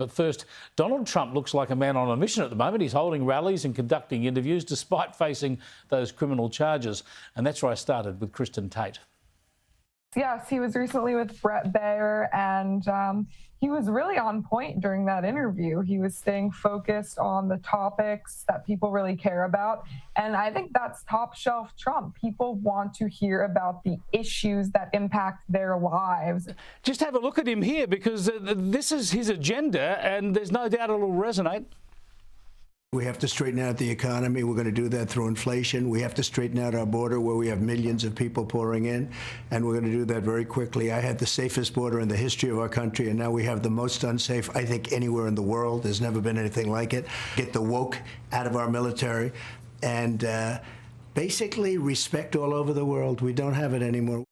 But first, Donald Trump looks like a man on a mission at the moment. He's holding rallies and conducting interviews despite facing those criminal charges. And that's where I started with Kristin Tate. Yes, he was recently with Brett Baer, and he was really on point during that interview. He was staying focused on the topics that people really care about. And I think that's top shelf Trump. People want to hear about the issues that impact their lives. Just have a look at him here, because this is his agenda, and there's no doubt it'll resonate. We have to straighten out the economy. We're going to do that through inflation. We have to straighten out our border where we have millions of people pouring in, and we're going to do that very quickly. I had the safest border in the history of our country, and now we have the most unsafe, I think, anywhere in the world. There's never been anything like it. Get the woke out of our military, and basically respect all over the world. We don't have it anymore.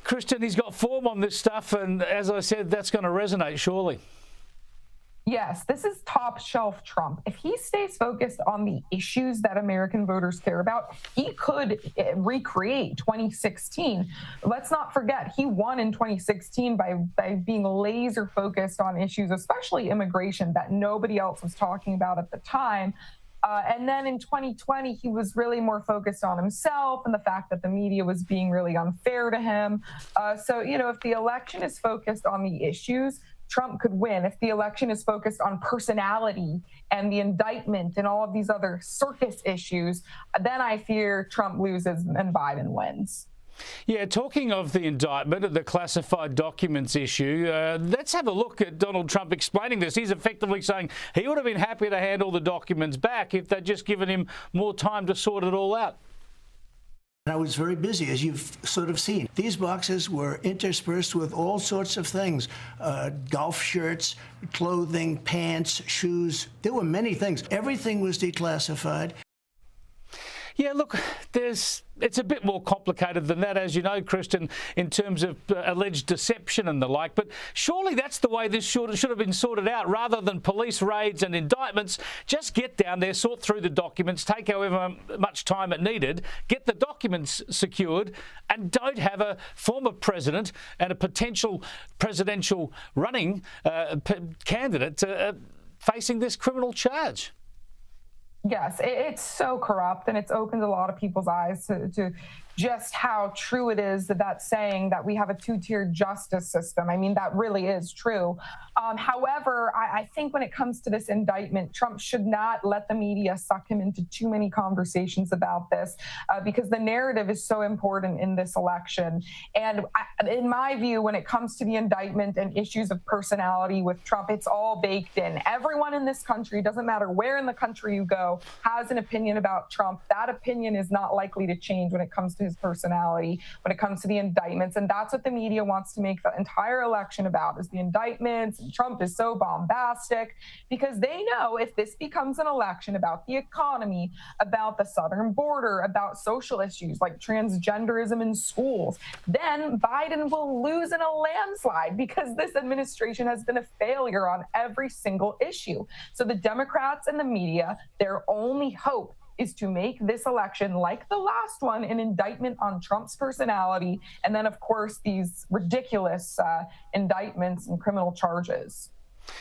Kristin, he's got form on this stuff, and as I said, that's going to resonate, surely. Yes, this is top shelf Trump. If he stays focused on the issues that American voters care about, he could recreate 2016. Let's not forget, he won in 2016 by being laser focused on issues, especially immigration, that nobody else was talking about at the time. And then in 2020, he was really more focused on himself and the fact that the media was being really unfair to him. So, you know, if the election is focused on the issues, Trump could win. If the election is focused on personality and the indictment and all of these other circus issues, then I fear Trump loses and Biden wins. Yeah, talking of the indictment and the classified documents issue, let's have a look at Donald Trump explaining this. He's effectively saying he would have been happy to hand all the documents back if they'd just given him more time to sort it all out. I was very busy, as you've sort of seen. These boxes were interspersed with all sorts of things, golf shirts, clothing, pants, shoes. There were many things. Everything was declassified. Yeah, look, it's a bit more complicated than that, as you know, Kristin, in terms of alleged deception and the like. But surely that's the way this should have been sorted out, rather than police raids and indictments. Just get down there, sort through the documents, take however much time it needed, get the documents secured, and don't have a former president and a potential presidential running candidate facing this criminal charge. Yes, it's so corrupt, and it's opened a lot of people's eyes to just how true it is that saying that we have a two-tiered justice system. I mean, that really is true. However, I think when it comes to this indictment, Trump should not let the media suck him into too many conversations about this, because the narrative is so important in this election. And in my view, when it comes to the indictment and issues of personality with Trump, it's all baked in. Everyone in this country, doesn't matter where in the country you go, has an opinion about Trump. That opinion is not likely to change when it comes to his personality, when it comes to the indictments. And that's what the media wants to make the entire election about, is the indictments. And Trump is so bombastic because they know if this becomes an election about the economy, about the southern border, about social issues like transgenderism in schools, then Biden will lose in a landslide, because this administration has been a failure on every single issue. So the Democrats and the media, their only hope is to make this election, like the last one, an indictment on Trump's personality, and then, of course, these ridiculous indictments and criminal charges.